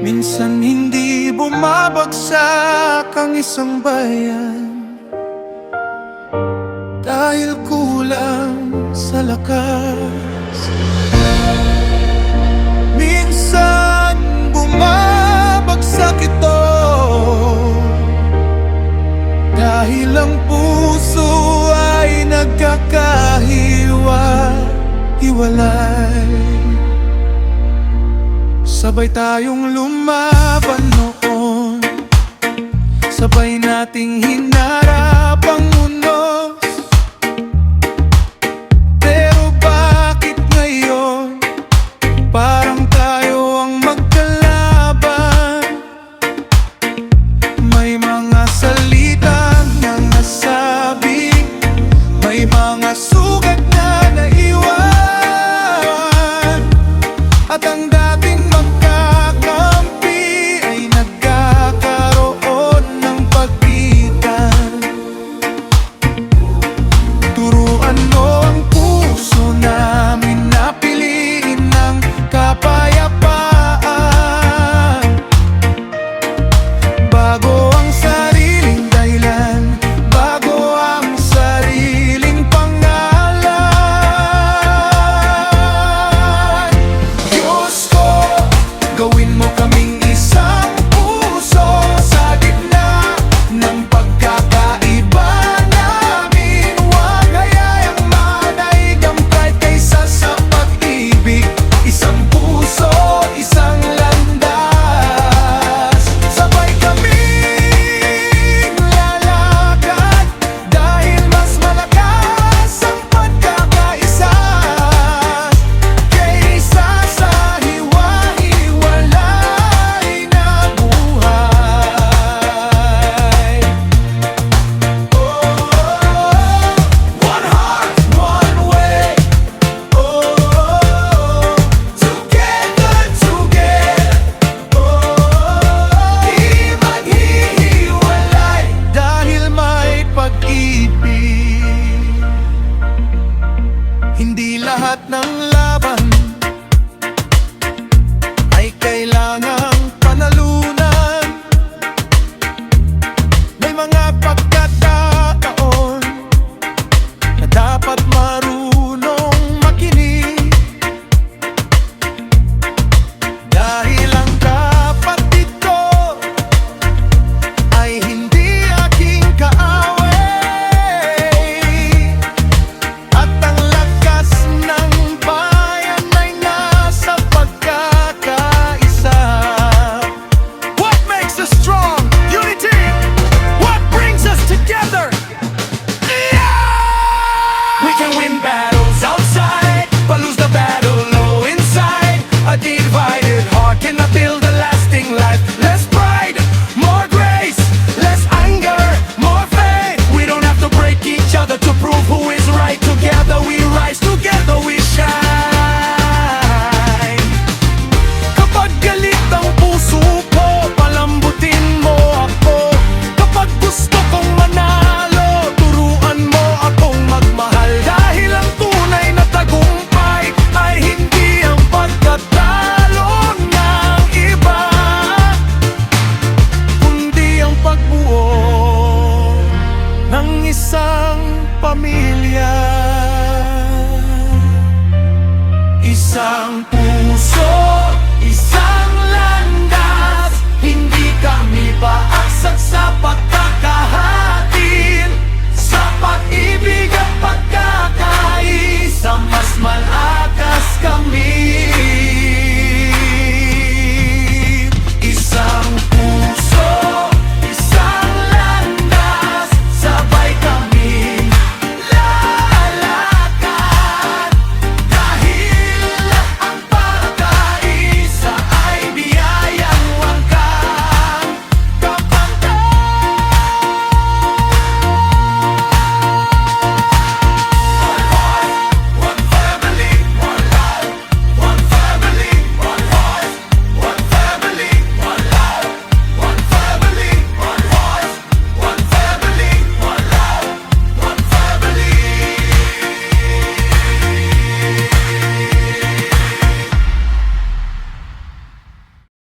Minsan hindi bumabagsak ang isang bayan dahil kulang sa lakas. Minsan bumabagsak ito dahil ang puso ay nagkakahiwa-hiwalay. Sabay tayong lumaban noon, sabay nating hinarap ang unos. Pero bakit ngayon parang tayo ang magkalaban? May mga salitang nasabi, may mga sugat na naiwan, at ang dating magkakampi ay nagkakaroon ng pagbitan. Turuan mo ang puso namin na piliin ng kapayapaan bago ang sariling dahilan, bago ang sariling pangalan. Diyos ko, gawin mo kaming isang puso sa gitna ng pagkakaiba namin. Huwag hayayang manaig ang pride kaysa sa pag-ibig. Isang puso, isang landas. Sabay kaming lalakad dahil mas malakas ang pagkakaisa kaysa sa hiwa-hiwalay na buhay. One heart, one way. Together, di maghihiwalay dahil may pag-ibig. Hindi lahat ng laban ay kailangang panalunan. May mga pagkakataon na dapat marunong makinig, dahil ang kapatid ko ay hindi aking kaaway, at ang lakas ng bayan ay nasa pagkakaisa. What makes us strong? Unity! What brings us together? We can win battles outside, but lose the battle low inside. A divided heart cannot build a lasting life. Less pride, more grace, less anger, more faith. We don't have to break each other to prove who is right. Together we rise, together we shine. Kapag galit ang puso ko, palambutin mo ako. Kapag gusto kong manalo, turuan mo akong magmahal. Dahil ang tunay na tagumpay ay hindi ang pagkatalo ng iba, kundi ang pagbuo ng isang pamilya. Isang puso,